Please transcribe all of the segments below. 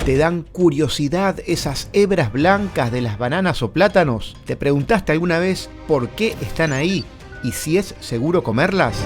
¿Te dan curiosidad esas hebras blancas de las bananas o plátanos? ¿Te preguntaste alguna vez por qué están ahí y si es seguro comerlas?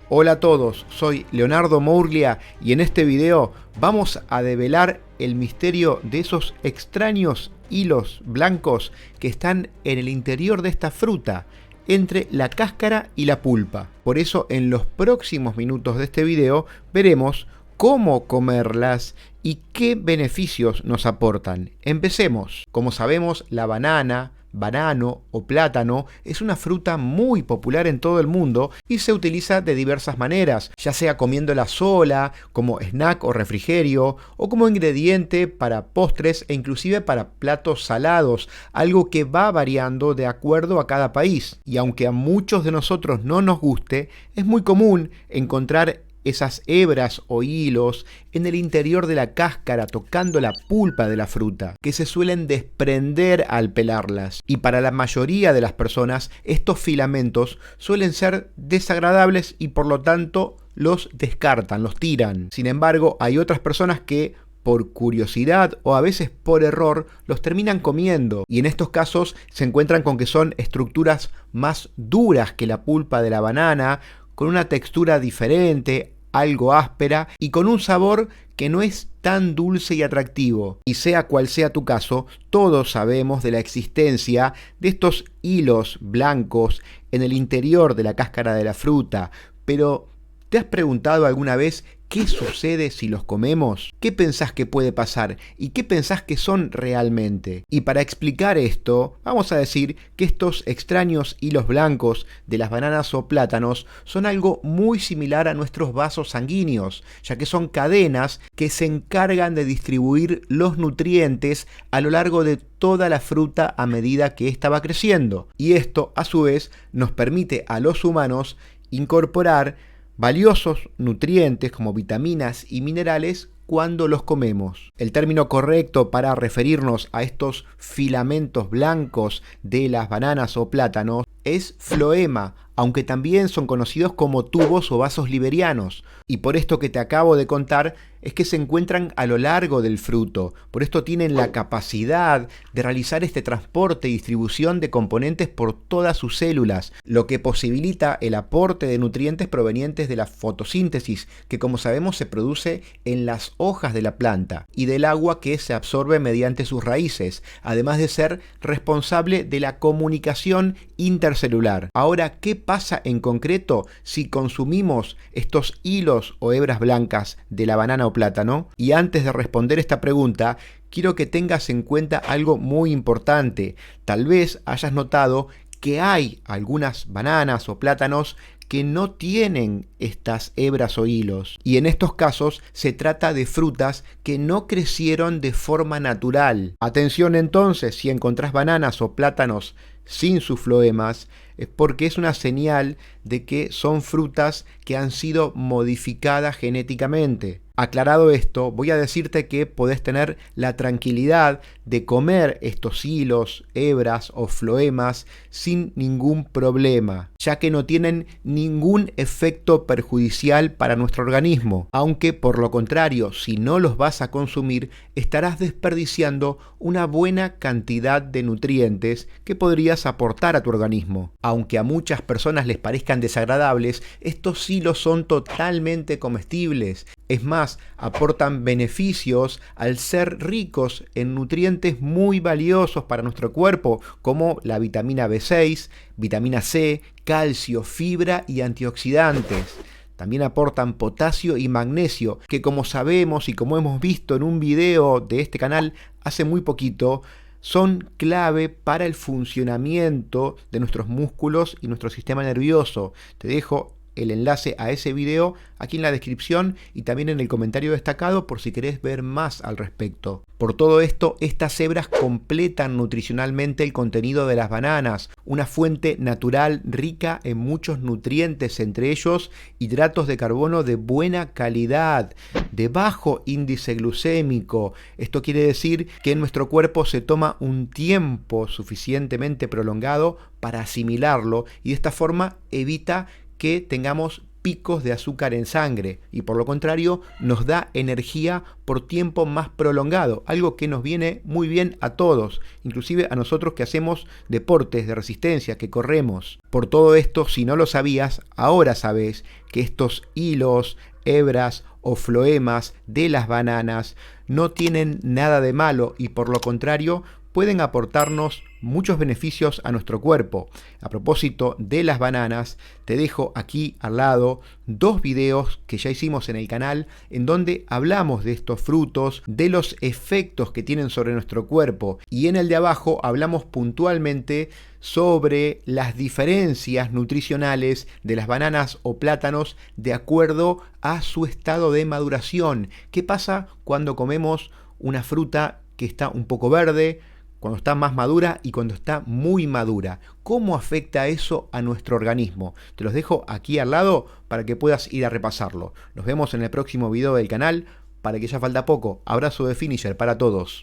Hola a todos, soy Leonardo Mourlia y en este video vamos a develar el misterio de esos extraños hilos blancos que están en el interior de esta fruta, entre la cáscara y la pulpa. Por eso en los próximos minutos de este video veremos cómo comerlas y qué beneficios nos aportan. Empecemos. Como sabemos, la banana, banano o plátano es una fruta muy popular en todo el mundo y se utiliza de diversas maneras, ya sea comiéndola sola, como snack o refrigerio, o como ingrediente para postres e inclusive para platos salados, algo que va variando de acuerdo a cada país. Y aunque a muchos de nosotros no nos guste, es muy común encontrar esas hebras o hilos en el interior de la cáscara tocando la pulpa de la fruta, que se suelen desprender al pelarlas. Y para la mayoría de las personas, estos filamentos suelen ser desagradables y por lo tanto los descartan, los tiran. Sin embargo, hay otras personas que por curiosidad o a veces por error los terminan comiendo, y en estos casos se encuentran con que son estructuras más duras que la pulpa de la banana, con una textura diferente, algo áspera y con un sabor que no es tan dulce y atractivo. Y sea cual sea tu caso, todos sabemos de la existencia de estos hilos blancos en el interior de la cáscara de la fruta, pero ¿te has preguntado alguna vez qué sucede si los comemos? ¿Qué pensás que puede pasar? ¿Y qué pensás que son realmente? Y para explicar esto, vamos a decir que estos extraños hilos blancos de las bananas o plátanos son algo muy similar a nuestros vasos sanguíneos, ya que son cadenas que se encargan de distribuir los nutrientes a lo largo de toda la fruta a medida que ésta va creciendo. Y esto, a su vez, nos permite a los humanos incorporar valiosos nutrientes como vitaminas y minerales cuando los comemos. El término correcto para referirnos a estos filamentos blancos de las bananas o plátanos es floema, aunque también son conocidos como tubos o vasos liberianos. Y por esto que te acabo de contar es que se encuentran a lo largo del fruto. Por esto tienen la capacidad de realizar este transporte y distribución de componentes por todas sus células, lo que posibilita el aporte de nutrientes provenientes de la fotosíntesis, que como sabemos se produce en las hojas de la planta, y del agua que se absorbe mediante sus raíces, además de ser responsable de la comunicación intercelular. Ahora, ¿qué pasa en concreto si consumimos estos hilos o hebras blancas de la banana o plátano? Y antes de responder esta pregunta, quiero que tengas en cuenta algo muy importante. Tal vez hayas notado que hay algunas bananas o plátanos que no tienen estas hebras o hilos. Y en estos casos se trata de frutas que no crecieron de forma natural. Atención entonces, si encontrás bananas o plátanos sin sus floemas, es porque es una señal de que son frutas que han sido modificadas genéticamente. Aclarado esto, voy a decirte que podés tener la tranquilidad de comer estos hilos, hebras o floemas sin ningún problema, ya que no tienen ningún efecto perjudicial para nuestro organismo. Aunque por lo contrario, si no los vas a consumir, estarás desperdiciando una buena cantidad de nutrientes que podrías aportar a tu organismo. Aunque a muchas personas les parezcan desagradables, estos hilos son totalmente comestibles. Es más, aportan beneficios al ser ricos en nutrientes muy valiosos para nuestro cuerpo, como la vitamina B6, vitamina C, calcio, fibra y antioxidantes. También aportan potasio y magnesio, que como sabemos y como hemos visto en un video de este canal hace muy poquito, son clave para el funcionamiento de nuestros músculos y nuestro sistema nervioso. Te dejo el enlace a ese video aquí en la descripción y también en el comentario destacado por si querés ver más al respecto. Por todo esto, estas hebras completan nutricionalmente el contenido de las bananas, una fuente natural rica en muchos nutrientes, entre ellos hidratos de carbono de buena calidad, de bajo índice glucémico. Esto quiere decir que nuestro cuerpo se toma un tiempo suficientemente prolongado para asimilarlo y de esta forma evita que tengamos picos de azúcar en sangre y por lo contrario nos da energía por tiempo más prolongado, algo que nos viene muy bien a todos, inclusive a nosotros que hacemos deportes de resistencia, que corremos. Por todo esto, si no lo sabías, ahora sabes que estos hilos, hebras o floemas de las bananas no tienen nada de malo y por lo contrario pueden aportarnos muchos beneficios a nuestro cuerpo. A propósito de las bananas, te dejo aquí al lado 2 videos que ya hicimos en el canal en donde hablamos de estos frutos, de los efectos que tienen sobre nuestro cuerpo, y en el de abajo hablamos puntualmente sobre las diferencias nutricionales de las bananas o plátanos de acuerdo a su estado de maduración. ¿Qué pasa cuando comemos una fruta que está un poco verde, cuando está más madura y cuando está muy madura? ¿Cómo afecta eso a nuestro organismo? Te los dejo aquí al lado para que puedas ir a repasarlo. Nos vemos en el próximo video del canal. Para que ya falta poco. Abrazo de Finisher para todos.